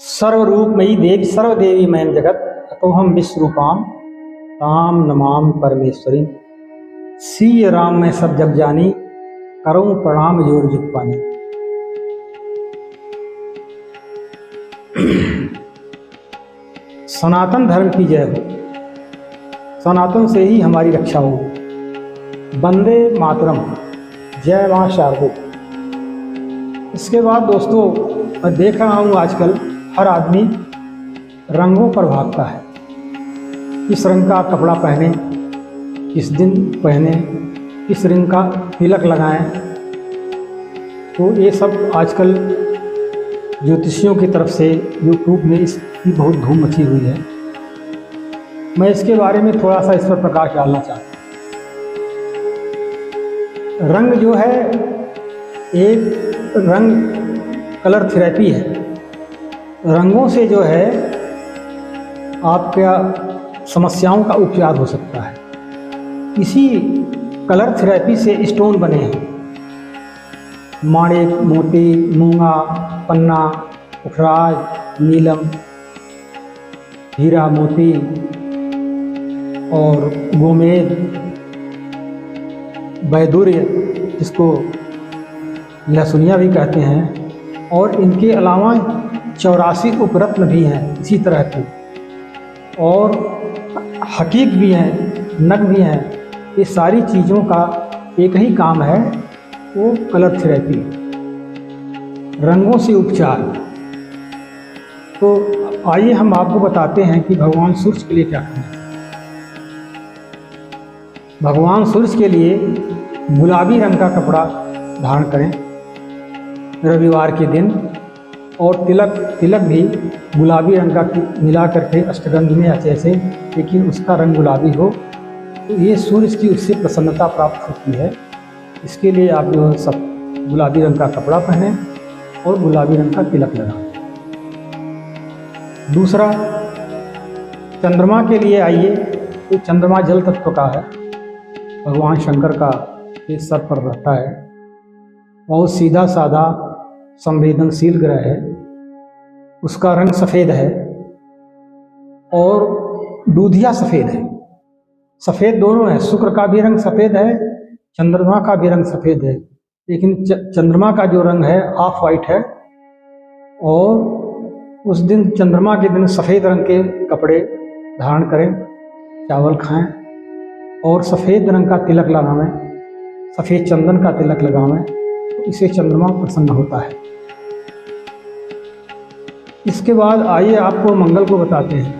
सर्वरूपमयी देवी सर्वदेवी मयं जगत अतोहम विश्वरूपाम ताम नमाम परमेश्वरी। सीय राम मैं सब जग जानी, करऊं प्रणाम जोर जुग पानी। सनातन धर्म की जय हो, सनातन से ही हमारी रक्षा हो। वंदे मातरम, जय मां शारदे। इसके बाद दोस्तों, मैं देख रहा हूँ आजकल हर आदमी रंगों पर भागता है। किस रंग का कपड़ा पहने, किस दिन पहने, किस रंग का तिलक लगाएं। तो ये सब आजकल ज्योतिषियों की तरफ से यूट्यूब में इसकी बहुत धूम मची हुई है। मैं इसके बारे में थोड़ा सा इस पर प्रकाश डालना चाहता हूँ। रंग जो है, एक रंग कलर थेरेपी है। रंगों से जो है आपका समस्याओं का उपचार हो सकता है। इसी कलर थेरेपी से स्टोन बने हैं। माणिक, मोती, मूंगा, पन्ना, पुखराज, नीलम, हीरा, मोती और गोमेद, वैदुर्य जिसको लहसुनिया भी कहते हैं, और इनके अलावा 84 उपरत्न भी हैं इसी तरह के, और हकीक भी हैं, नग भी हैं। ये सारी चीज़ों का एक ही काम है, वो कलर थेरेपी, रंगों से उपचार। तो आइए हम आपको बताते हैं कि भगवान सूर्य के लिए क्या करना है। भगवान सूर्य के लिए गुलाबी रंग का कपड़ा धारण करें रविवार के दिन, और तिलक भी गुलाबी रंग का मिला करके अष्टगंध में अच्छे से, लेकिन उसका रंग गुलाबी हो। तो ये सूर्य की उससे प्रसन्नता प्राप्त होती है। इसके लिए आप जो सब गुलाबी रंग का कपड़ा पहने और गुलाबी रंग का तिलक लगाएं। दूसरा, चंद्रमा के लिए आइए। तो चंद्रमा जल तत्व का है, भगवान शंकर का ये सर पर रहता है। बहुत सीधा साधा संवेदनशील ग्रह है। उसका रंग सफ़ेद है और दूधिया सफ़ेद है। सफ़ेद दोनों है, शुक्र का भी रंग सफ़ेद है, चंद्रमा का भी रंग सफ़ेद है। लेकिन चंद्रमा का जो रंग है ऑफ वाइट है। और उस दिन, चंद्रमा के दिन, सफ़ेद रंग के कपड़े धारण करें, चावल खाएं और सफ़ेद रंग का तिलक लगावें, सफ़ेद चंदन का तिलक लगावें। तो इससे चंद्रमा प्रसन्न होता है। इसके बाद आइए आपको मंगल को बताते हैं।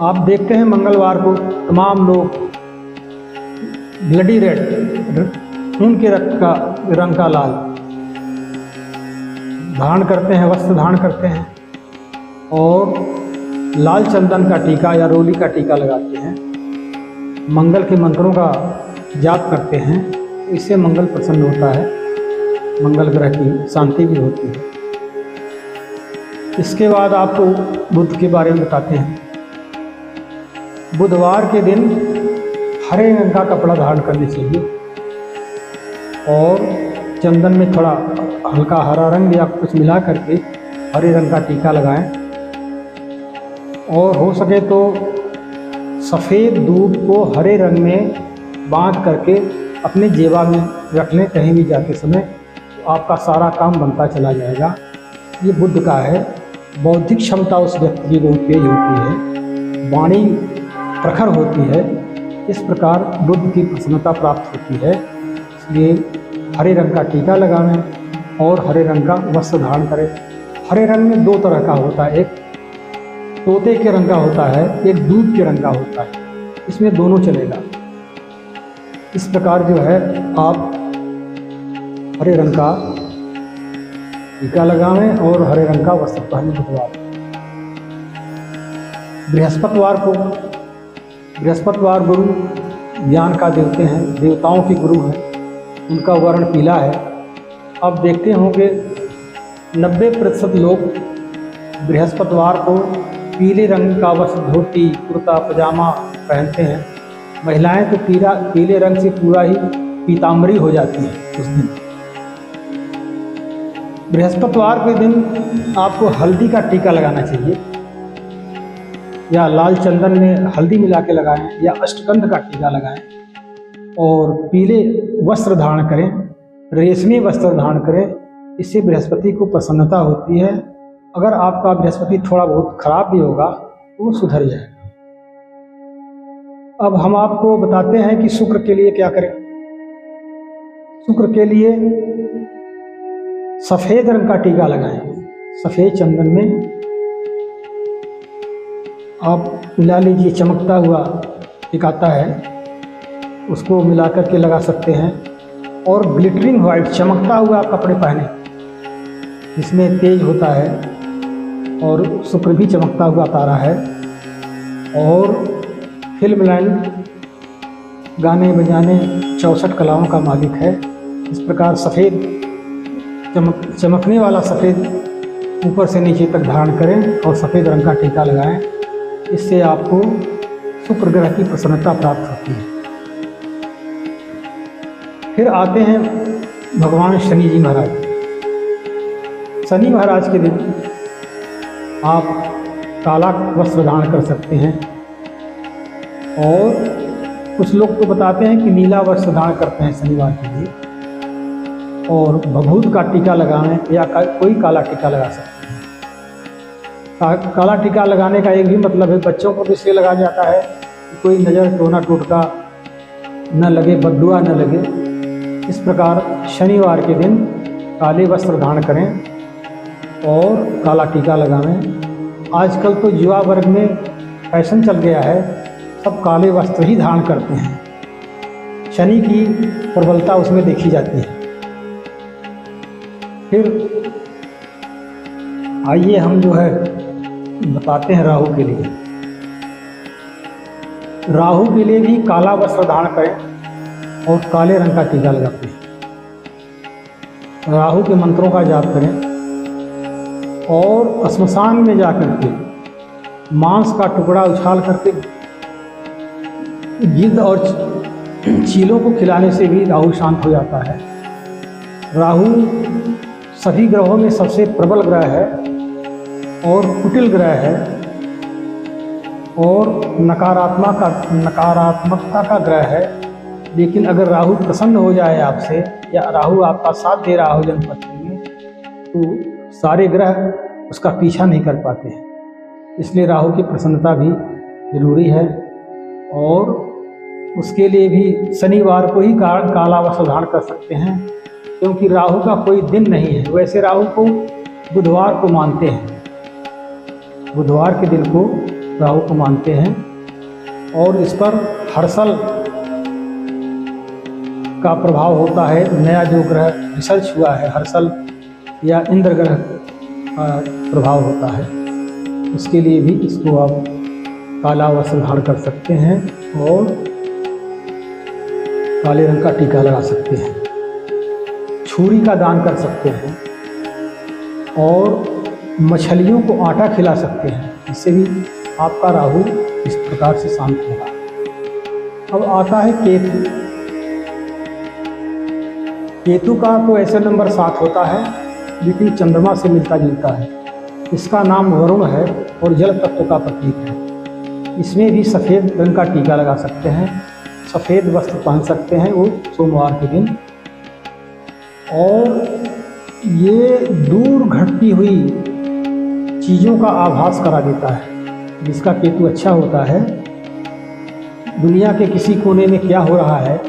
आप देखते हैं मंगलवार को तमाम लोग ब्लडी रेड, खून के रंग का लाल धारण करते हैं, वस्त्र धारण करते हैं, और लाल चंदन का टीका या रोली का टीका लगाते हैं। मंगल के मंत्रों का जाप करते हैं। तो इससे मंगल प्रसन्न होता है, मंगल ग्रह की शांति भी होती है। इसके बाद आपको बुध के बारे में बताते हैं। बुधवार के दिन हरे रंग का कपड़ा धारण करने चाहिए, और चंदन में थोड़ा हल्का हरा रंग या कुछ मिला करके हरे रंग का टीका लगाएं। और हो सके तो सफ़ेद दूध को हरे रंग में बांध करके अपने जेबा में रख लें कहीं भी जाते समय। तो आपका सारा काम बनता चला जाएगा। ये बुध का है। बौद्धिक क्षमता उस व्यक्ति की बहुत तेज होती है, वाणी प्रखर होती है। इस प्रकार बुध की प्रसन्नता प्राप्त होती है। इसलिए हरे रंग का टीका लगावें और हरे रंग का वस्त्र धारण करें। हरे रंग में दो तरह का होता है, एक तोते के रंग का होता है, एक दूध के रंग का होता है। इसमें दोनों चलेगा। इस प्रकार जो है आप हरे रंग का टीका लगावें और हरे रंग का वस्त्र पहने बुधवार। बृहस्पतिवार गुरु ज्ञान का देवते हैं, देवताओं के गुरु हैं। उनका वर्ण पीला है। अब देखते होंगे 90% लोग बृहस्पतिवार को पीले रंग का वस्त्र, धोती, कुर्ता, पजामा पहनते हैं। महिलाएं तो पीले रंग से पूरा ही पीताम्बरी हो जाती है उस दिन। बृहस्पतिवार के दिन आपको हल्दी का टीका लगाना चाहिए, या लाल चंदन में हल्दी मिला के लगाएं, या अष्टगंध का टीका लगाएं, और पीले वस्त्र धारण करें, रेशमी वस्त्र धारण करें। इससे बृहस्पति को प्रसन्नता होती है। अगर आपका बृहस्पति थोड़ा बहुत खराब भी होगा तो वो सुधर जाएगा। अब हम आपको बताते हैं कि शुक्र के लिए क्या करें। शुक्र के लिए सफ़ेद रंग का टीका लगाएं। सफ़ेद चंदन में आप मिला लीजिए, चमकता हुआ एक आता है, उसको मिला करके लगा सकते हैं। और ग्लिटरिंग वाइट, चमकता हुआ कपड़े पहने, इसमें तेज होता है और शुक्र भी चमकता हुआ तारा है। और फिल्म लाइन, गाने बजाने, 64 कलाओं का मालिक है। इस प्रकार सफ़ेद चमकने वाला सफ़ेद ऊपर से नीचे तक धारण करें और सफ़ेद रंग का टीका लगाएं। इससे आपको शुक्र ग्रह की प्रसन्नता प्राप्त होती है। फिर आते हैं भगवान शनि जी महाराज। शनि महाराज के दिन आप काला वस्त्र धारण कर सकते हैं, और कुछ लोग तो बताते हैं कि नीला वस्त्र धारण करते हैं शनिवार के लिए, और भभूत का टीका लगाएं, या कोई काला टीका लगा सकते हैं। काला टीका लगाने का एक भी मतलब है, बच्चों को भी इसलिए लगाया जाता है कि कोई नज़र टोना टोटका न लगे, बददुआ न लगे। इस प्रकार शनिवार के दिन काले वस्त्र धारण करें और काला टीका लगाएं। आजकल तो युवा वर्ग में फैशन चल गया है, सब काले वस्त्र ही धारण करते हैं। शनि की प्रबलता उसमें देखी जाती है। फिर आइए हम जो है बताते हैं राहु के लिए। राहु के लिए भी काला वस्त्र धारण करें और काले रंग का टीका लगाते हैं। राहु के मंत्रों का जाप करें, और श्मशान में जाकर के मांस का टुकड़ा उछाल करके गिद्ध और चीलों को खिलाने से भी राहु शांत हो जाता है। राहु सभी ग्रहों में सबसे प्रबल ग्रह है और कुटिल ग्रह है, और नकारात्मकता का ग्रह है। लेकिन अगर राहु प्रसन्न हो जाए आपसे, या राहु आपका साथ दे रहा हो जन्मपत्री में, तो सारे ग्रह उसका पीछा नहीं कर पाते हैं। इसलिए राहु की प्रसन्नता भी जरूरी है। और उसके लिए भी शनिवार को ही काला वस्त्र धारण कर सकते हैं, क्योंकि राहु का कोई दिन नहीं है। वैसे राहु को बुधवार को मानते हैं, बुधवार के दिन को राहु को मानते हैं। और इस पर हर्षल का प्रभाव होता है। नया जो ग्रह रिसर्च हुआ है, हर्षल या इंद्र ग्रह का प्रभाव होता है। उसके लिए भी इसको आप काला वस्त्र धारण कर सकते हैं और काले रंग का टीका लगा सकते हैं। छुरी का दान कर सकते हैं, और मछलियों को आटा खिला सकते हैं। इससे भी आपका राहु इस प्रकार से शांत होगा। अब आता है केतु। केतु का तो ऐसे नंबर 7 होता है, लेकिन चंद्रमा से मिलता जुलता है। इसका नाम वरुण है और जल तत्व का प्रतीक है। इसमें भी सफ़ेद रंग का टीका लगा सकते हैं, सफ़ेद वस्त्र पहन सकते हैं वो सोमवार के दिन। और ये दूर घटती हुई चीज़ों का आभास करा देता है। जिसका केतु अच्छा होता है, दुनिया के किसी कोने में क्या हो रहा है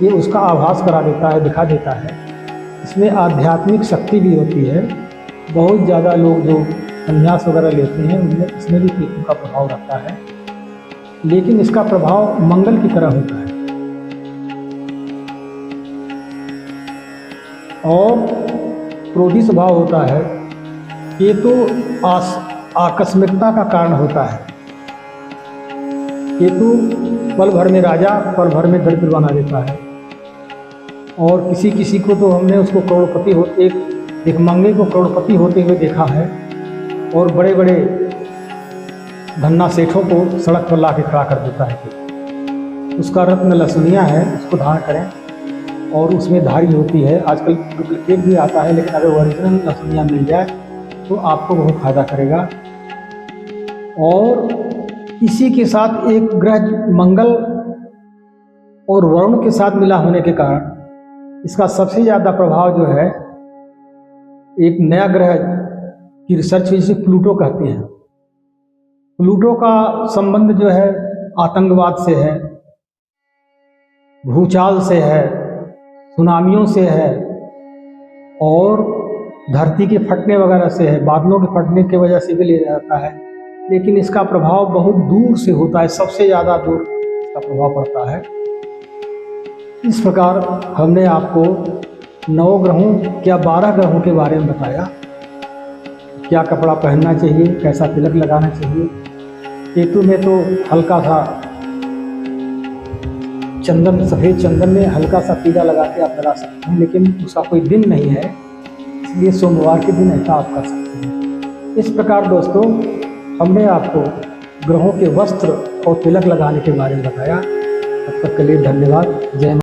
ये उसका आभास करा देता है, दिखा देता है। इसमें आध्यात्मिक शक्ति भी होती है। बहुत ज़्यादा लोग जो संन्यास वगैरह लेते हैं उनमें इसमें भी केतु का प्रभाव रहता है, लेकिन इसका प्रभाव मंगल की तरह होता है। और क्रोधी स्वभाव होता है। केतु आकस्मिकता का कारण होता है। केतु पल भर में राजा, पल भर में दरिद्र बना देता है। और किसी को तो हमने उसको करोड़पति होते, एक भिखमंगे को करोड़पति होते हुए देखा है, और बड़े बड़े धन्ना सेठों को सड़क पर ला के खड़ा कर देता है। उसका रत्न लहसुनिया है, उसको धारण करें और उसमें धारी होती है। आजकल डुप्लीकेट भी आता है, लेकिन अगर ओरिजिनल लहसुनिया मिल जाए तो आपको बहुत फ़ायदा करेगा। और इसी के साथ एक ग्रह मंगल और वरुण के साथ मिला होने के कारण इसका सबसे ज़्यादा प्रभाव जो है, एक नया ग्रह की रिसर्च जिसे प्लूटो कहते हैं। प्लूटो का संबंध जो है आतंकवाद से है, भूचाल से है, सुनामियों से है और धरती के फटने वगैरह से है। बादलों के फटने की वजह से भी लिया जाता है, लेकिन इसका प्रभाव बहुत दूर से होता है, सबसे ज़्यादा दूर इसका प्रभाव पड़ता है। इस प्रकार हमने आपको 9 ग्रहों या 12 ग्रहों के बारे में बताया। क्या कपड़ा पहनना चाहिए, कैसा तिलक लगाना चाहिए। केतु में तो हल्का सा चंदन, सफ़ेद चंदन में हल्का सा पीला लगा के आप लगा सकते हैं, लेकिन उसका कोई दिन नहीं है, इसलिए सोमवार के दिन ऐसा आप कर सकते हैं। इस प्रकार दोस्तों हमने आपको ग्रहों के वस्त्र और तिलक लगाने के बारे में बताया। तब तक के लिए धन्यवाद। जय